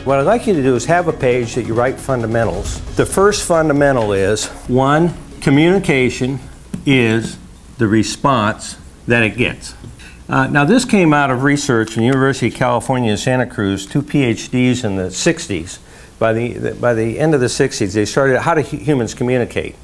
What I'd like you to do is have a page that you write fundamentals. The first fundamental is, 1, communication is the response that it gets. Now this came out of research from the University of California, Santa Cruz, 2 PhDs in the 60s. By the end of the 60s, they started how do humans communicate.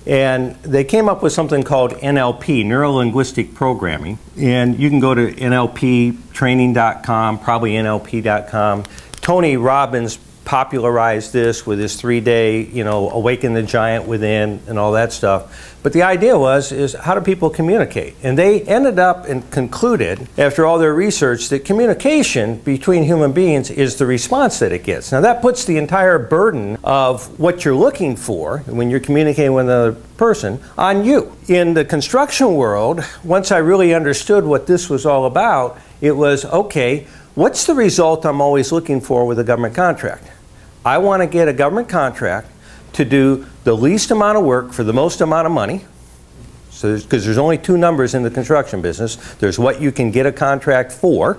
And they came up with something called NLP, Neuro-Linguistic Programming. And you can go to NLPtraining.com, probably NLP.com. Tony Robbins popularized this with his 3-day, awaken the giant within and all that stuff. But the idea is how do people communicate? And they ended up and concluded, after all their research, that communication between human beings is the response that it gets. Now that puts the entire burden of what you're looking for when you're communicating with another person on you. In the construction world, once I really understood what this was all about, it was, okay, what's the result I'm always looking for with a government contract? I want to get a government contract to do the least amount of work for the most amount of money. So because there's only 2 numbers in the construction business. There's what you can get a contract for,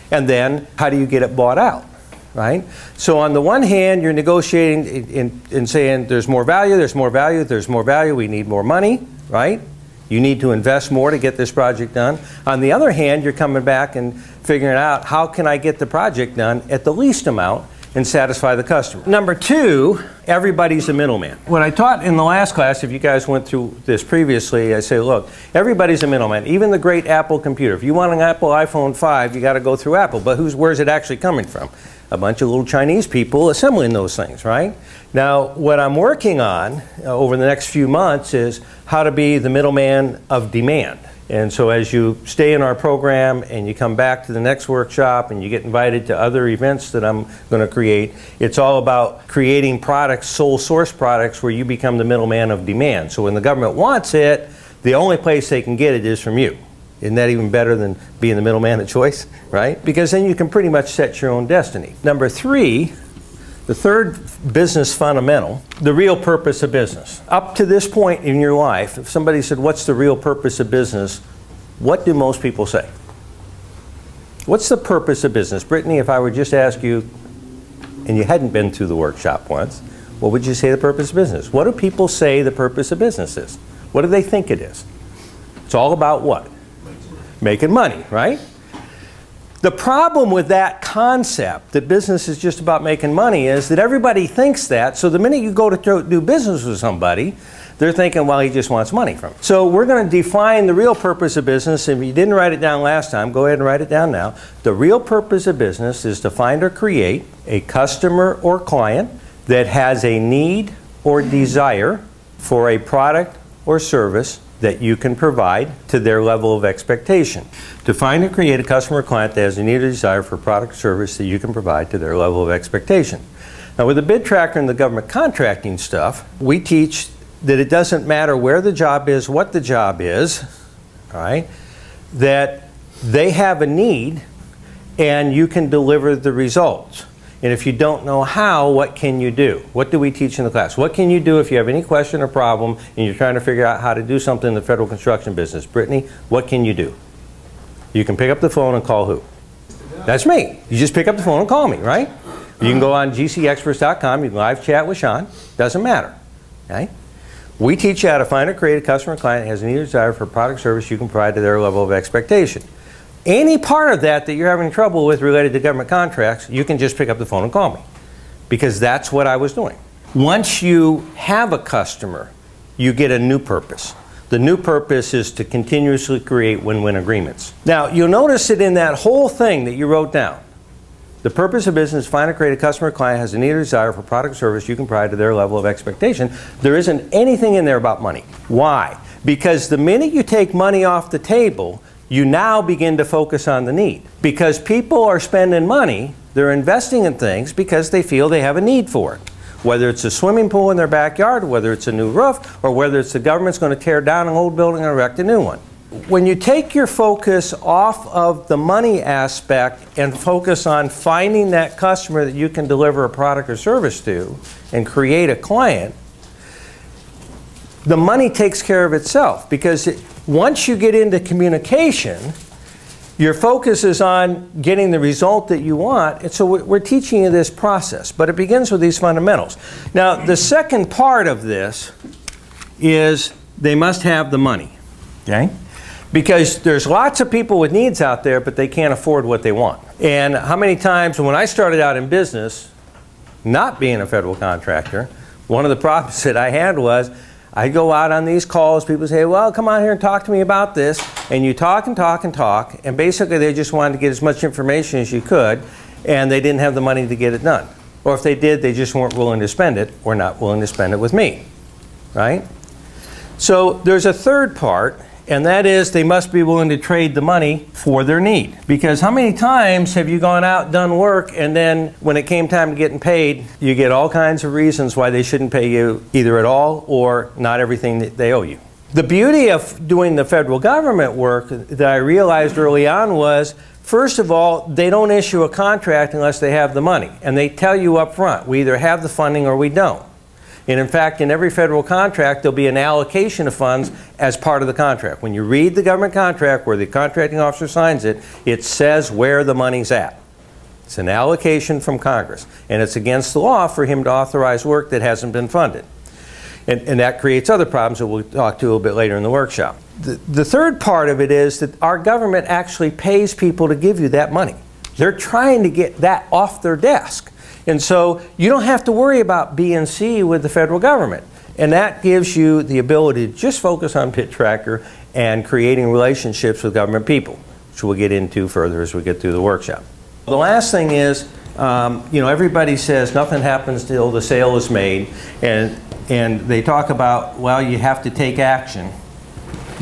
and then how do you get it bought out, right? So on the one hand, you're negotiating and saying there's more value, there's more value, there's more value, we need more money, right? You need to invest more to get this project done. On the other hand, you're coming back and figuring out how can I get the project done at the least amount and satisfy the customer. Number 2, everybody's a middleman. What I taught in the last class, if you guys went through this previously, I say, look, everybody's a middleman. Even the great Apple computer. If you want an Apple iPhone 5, you got to go through Apple. But where's it actually coming from? A bunch of little Chinese people assembling those things, right? Now, what I'm working on over the next few months is how to be the middleman of demand. And so as you stay in our program and you come back to the next workshop and you get invited to other events that I'm going to create, it's all about creating products, sole source products, where you become the middleman of demand. So when the government wants it, the only place they can get it is from you. Isn't that even better than being the middleman of choice, right? Because then you can pretty much set your own destiny. Number 3, the third business fundamental, the real purpose of business. Up to this point in your life, if somebody said, what's the real purpose of business, what do most people say? What's the purpose of business? Brittany, if I were just to ask you, and you hadn't been through the workshop once, what would you say the purpose of business? What do people say the purpose of business is? What do they think it is? It's all about what? Making money, right? The problem with that concept, that business is just about making money, is that everybody thinks that, so the minute you go to do business with somebody, they're thinking, well, he just wants money from it. So we're going to define the real purpose of business. If you didn't write it down last time, go ahead and write it down now. The real purpose of business is to find or create a customer or client that has a need or desire for a product or service that you can provide to their level of expectation. To find and create a customer or client that has a need or desire for a product or service that you can provide to their level of expectation. Now with the bid tracker and the government contracting stuff, we teach that it doesn't matter where the job is, what the job is, all right, that they have a need and you can deliver the results. And if you don't know how, what can you do? What do we teach in the class? What can you do if you have any question or problem and you're trying to figure out how to do something in the federal construction business? Brittany, what can you do? You can pick up the phone and call who? That's me. You just pick up the phone and call me, right? You can go on gcexperts.com, you can live chat with Sean, doesn't matter, okay? We teach you how to find or create a customer or client that has a need or desire for a product or service you can provide to their level of expectation. Any part of that that you're having trouble with related to government contracts, you can just pick up the phone and call me, because that's what I was doing. Once you have a customer, you get a new purpose. The new purpose is to continuously create win-win agreements. Now, you'll notice that in that whole thing that you wrote down, the purpose of business is find or create a customer or client has a need or desire for product or service you can provide to their level of expectation. There isn't anything in there about money. Why? Because the minute you take money off the table, you now begin to focus on the need. Because people are spending money, they're investing in things because they feel they have a need for it. Whether it's a swimming pool in their backyard, whether it's a new roof, or whether it's the government's going to tear down an old building and erect a new one. When you take your focus off of the money aspect and focus on finding that customer that you can deliver a product or service to and create a client, the money takes care of itself. Because once you get into communication, Your focus is on getting the result that you want, and so we're teaching you this process, but it begins with these fundamentals. Now, the second part of this is they must have the money, okay? Because there's lots of people with needs out there, but they can't afford what they want. And how many times when I started out in business, not being a federal contractor, one of the problems that I had was I go out on these calls, people say, well, come on here and talk to me about this, and you talk and talk and talk, and basically they just wanted to get as much information as you could, and they didn't have the money to get it done. Or if they did, they just weren't willing to spend it, or not willing to spend it with me, right? So there's a third part, and that is they must be willing to trade the money for their need. Because how many times have you gone out, done work, and then when it came time to getting paid, you get all kinds of reasons why they shouldn't pay you either at all or not everything that they owe you. The beauty of doing the federal government work that I realized early on was, first of all, they don't issue a contract unless they have the money. And they tell you up front, we either have the funding or we don't. And in fact, in every federal contract, there'll be an allocation of funds as part of the contract. When you read the government contract where the contracting officer signs it, it says where the money's at. It's an allocation from Congress. And it's against the law for him to authorize work that hasn't been funded. And that creates other problems that we'll talk to a little bit later in the workshop. The third part of it is that our government actually pays people to give you that money. They're trying to get that off their desk. And so you don't have to worry about B and C with the federal government. And that gives you the ability to just focus on Pit Tracker and creating relationships with government people, which we'll get into further as we get through the workshop. The last thing is, you know, everybody says nothing happens till the sale is made. And they talk about, well, you have to take action,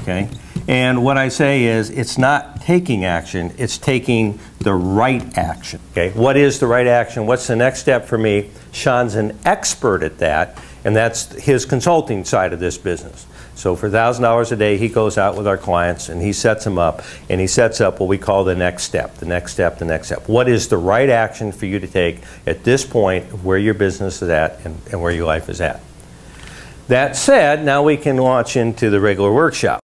okay? And what I say is, it's not taking action, it's taking the right action, okay? What is the right action? What's the next step for me? Sean's an expert at that, and that's his consulting side of this business. So for $1,000 a day, he goes out with our clients and he sets them up, and he sets up what we call the next step, the next step, the next step. What is the right action for you to take at this point of where your business is at and where your life is at? That said, now we can launch into the regular workshop.